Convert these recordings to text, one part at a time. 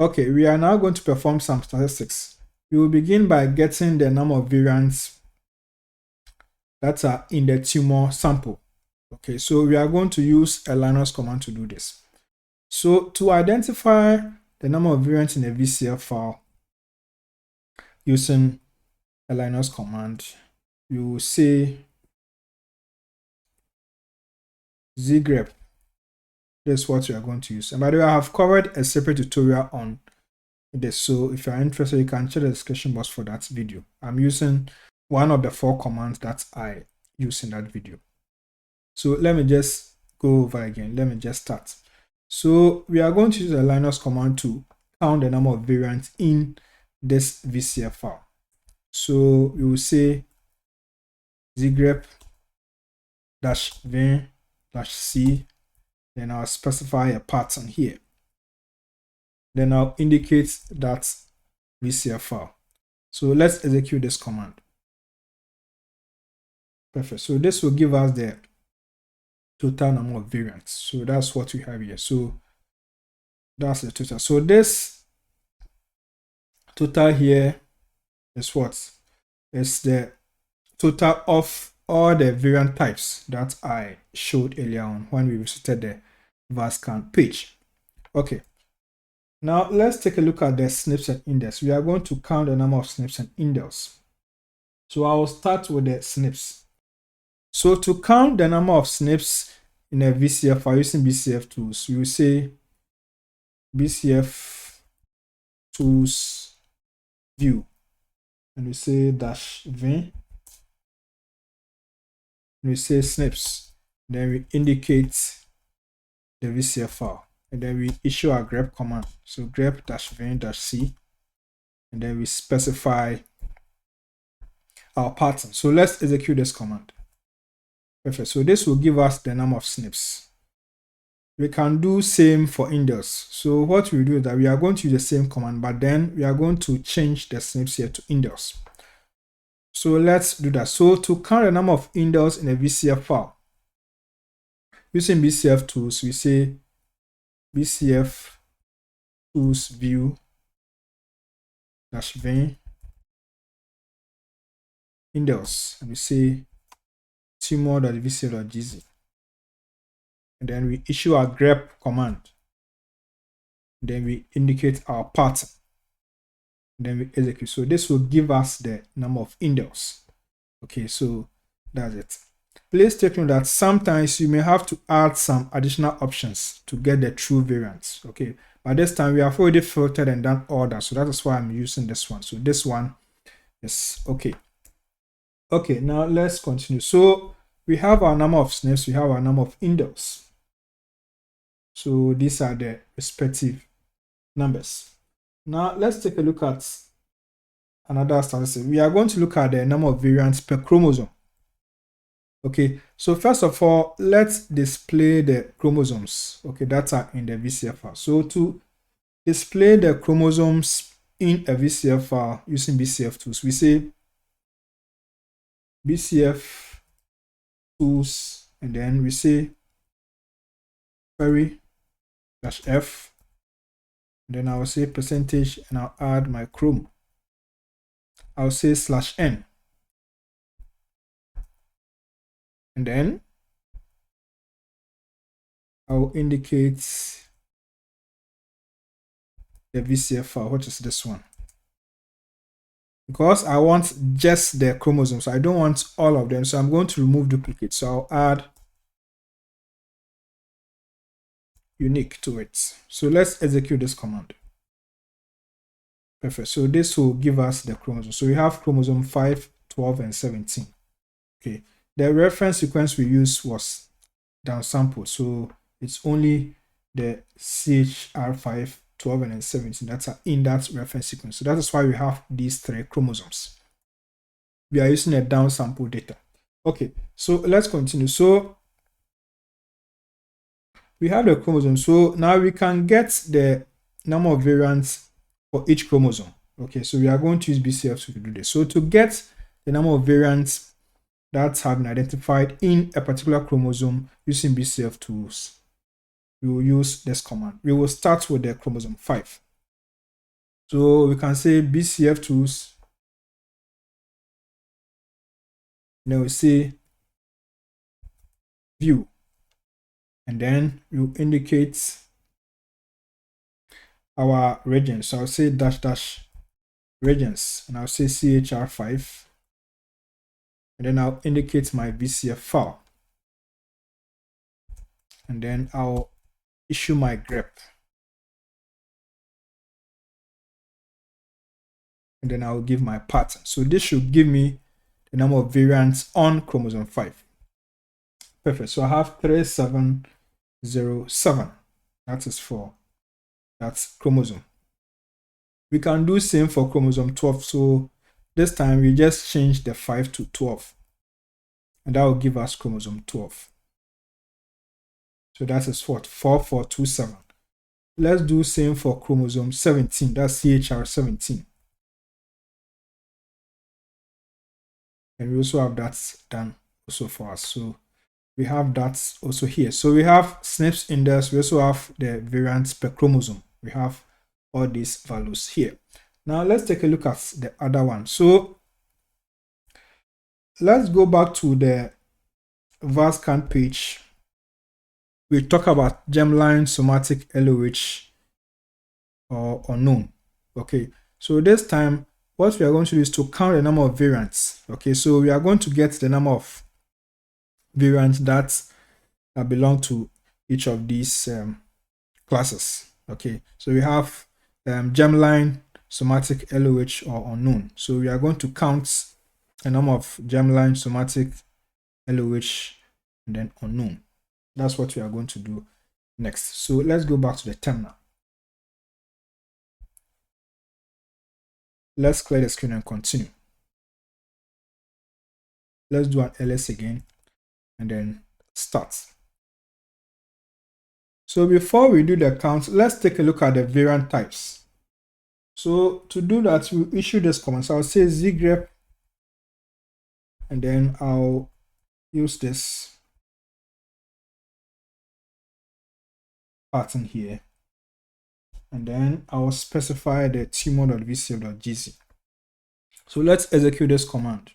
Okay, we are now going to perform some statistics. We will begin by getting the number of variants that are in the tumor sample. Okay, so we are going to use a Linus command to do this. So to identify the number of variants in a VCF file using a Linus command, you will say zgrep. This is what we are going to use. And by the way, I have covered a separate tutorial on this. So if you are interested, you can check the description box for that video. I'm using one of the 4 commands that I use in that video. So let me just go over again. Let me just start. So we are going to use a Linus command to count the number of variants in this VCF file. So we will say zgrep -v/c, then I'll specify a pattern here. Then I'll indicate that VCF file. So let's execute this command. Perfect. So this will give us the total number of variants. So that's what we have here. So that's the total. So this total here is what? It's the total of all the variant types that I showed earlier on when we visited the VASCAN page. Okay. Now let's take a look at the SNPs and index. We are going to count the number of SNPs and index. So I will start with the SNPs. So to count the number of SNPs in a VCF file using bcftools, we will say bcftools view, and we say -v, and we say SNPs. Then we indicate the VCF file, and then we issue our grep command. So grep -v/c, and then we specify our pattern. So let's execute this command. Perfect. So this will give us the number of SNPs. We can do same for index. So what we do is that we are going to use the same command, but then we are going to change the SNPs here to index. So let's do that. So to count the number of index in a VCF file, using bcftools, we say bcftools view -v index, and we say tumor.vcf.gz, and then we issue our grep command, then we indicate our pattern, then we execute. So this will give us the number of index. Okay, so that's it. Please take note that sometimes you may have to add some additional options to get the true variants. Okay, but this time we have already filtered and done all that, so that is why I'm using this one. So this one is okay. Okay, now let's continue. So we have our number of SNPs, we have our number of index. So these are the respective numbers. Now let's take a look at another statistic. We are going to look at the number of variants per chromosome. Okay, so first of all, let's display the chromosomes, okay, that are in the VCF file. So to display the chromosomes in a VCF file using bcftools, we say bcftools, and then we say query -f, then I will say percentage, and I'll add my chrome. I'll say /n, and then I'll indicate the VCF file, which is this one, because I want just the chromosomes. I don't want all of them, so I'm going to remove duplicates. So I'll add unique to it. So let's execute this command. Perfect. So this will give us the chromosomes. So we have chromosome 5, 12, and 17. Okay. The reference sequence we used was downsampled, so it's only the CHR5, 12, and 17 that are in that reference sequence. So that is why we have these 3 chromosomes. We are using a downsample data. Okay, so let's continue. So we have the chromosome. So now we can get the number of variants for each chromosome. Okay, so we are going to use bcftools to do this. So to get the number of variants that have been identified in a particular chromosome using bcftools, we will use this command. We will start with the chromosome 5. So we can say bcftools, then we say view, and then you indicate our regions. So I'll say dash dash regions, and I'll say chr5, and then I'll indicate my bcf file, and then I'll issue my grep, and then I'll give my pattern. So this should give me the number of variants on chromosome 5. Perfect. So I have 3707. That is for that's chromosome. We can do same for chromosome 12. So this time we just change the 5 to 12, and that will give us chromosome 12. So that is what? 4427. Let's do same for chromosome 17. That's CHR17. And we also have that done also for us. So we have that also here. So we have SNPs index. We also have the variants per chromosome. We have all these values here. Now let's take a look at the other one. So let's go back to the VASCAN page. We talk about germline, somatic, LOH, or unknown. Okay, so this time what we are going to do is to count the number of variants. Okay, so we are going to get the number of variants that belong to each of these classes. Okay, so we have germline, somatic, LOH, or unknown. So we are going to count the number of germline, somatic, LOH, and then unknown. That's what we are going to do next. So let's go back to the terminal. Let's clear the screen and continue. Let's do an ls again and then start. So before we do the count, let's take a look at the variant types. So to do that, we issue this command. So I'll say zgrep, and then I'll use this pattern here, and then I'll specify the tumor.vcf.gz. So let's execute this command.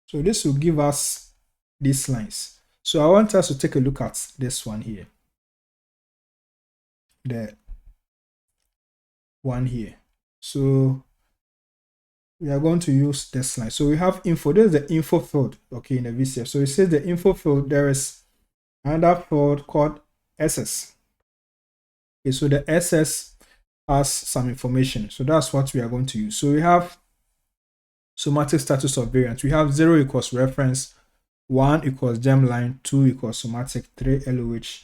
So this will give us these lines. So I want us to take a look at this one here, the one here. So we are going to use this line. So we have info. This is the info field, okay, in the VCF. So it says the info field, there is another field called SS. Okay, so the SS has some information. So that's what we are going to use. So we have somatic status of variant. We have 0 equals reference, 1 equals germline, 2 equals somatic, 3 LOH.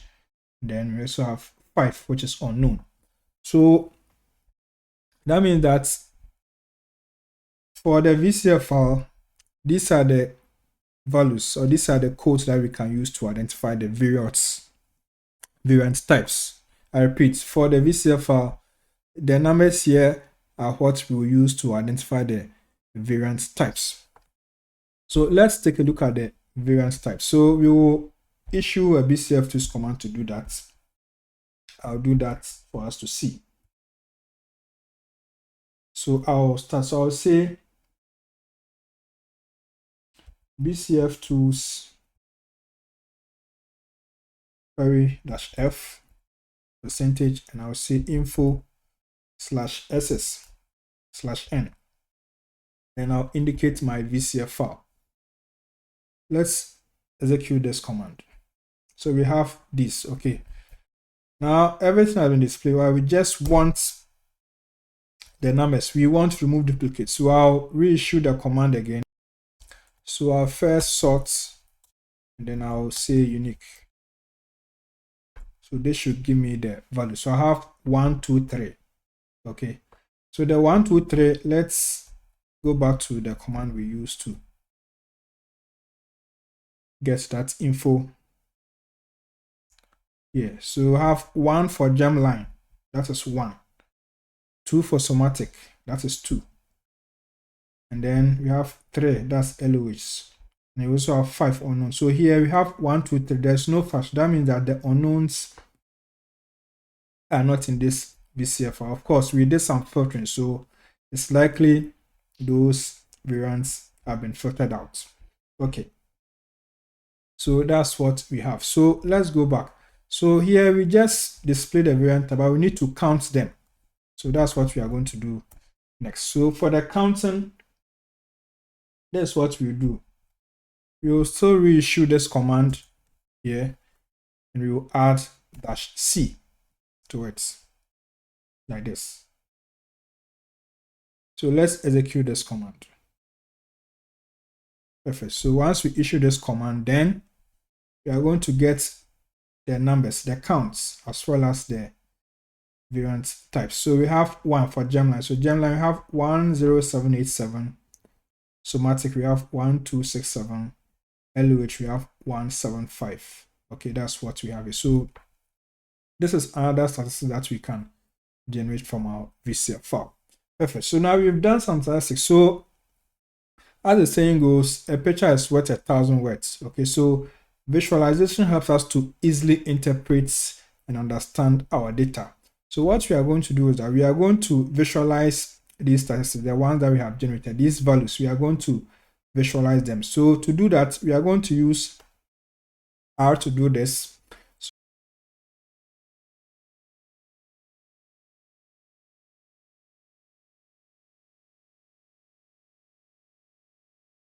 Then we also have 5, which is unknown. So that means that for the VCF file, these are the values, or these are the codes that we can use to identify the variant types. I repeat, for the VCF file, the numbers here are what we will use to identify the variant types. So let's take a look at the variant types. So we will issue a bcftools command to do that. I'll do that for us to see. So I'll start. So I'll say bcftools query-f percentage, and I'll say info/ss/n, and I'll indicate my VCF file. Let's execute this command. So we have this. Okay, now everything has been displayed. Well, we just want the numbers. We want to remove duplicates. So I'll reissue the command again. So I'll first sort, and then I'll say unique. So this should give me the value. So I have 1, 2, 3. Okay. So the 1, 2, 3, let's go back to the command we used to get that info here. So we have 1 for germline, that is 1. 2 for somatic, that is 2. And then we have 3, that's LOH. And we also have 5 unknowns. So here we have 1, 2, 3. There's no 5. That means that the unknowns are not in this VCF file. Of course, we did some filtering, so it's likely those variants have been filtered out. Okay, so that's what we have. So let's go back. So here we just display the variant, but we need to count them. So that's what we are going to do next. So for the counting, that's what we'll do. We will still reissue this command here, and we will add -c to it like this. So let's execute this command. Perfect. So once we issue this command, then we are going to get the numbers, the counts, as well as the variant types. So we have one for Gemline. So Gemline, we have 10787. Somatic, we have 1267. LOH, we have 175. Okay, that's what we have here. So this is another statistic that we can generate from our VCF file. Perfect. So now we've done some statistics. So as the saying goes, a picture is worth 1,000 words. Okay, so visualization helps us to easily interpret and understand our data. So what we are going to do is that we are going to visualize these statistics, the ones that we have generated, these values, we are going to visualize them. So to do that, we are going to use R to do this.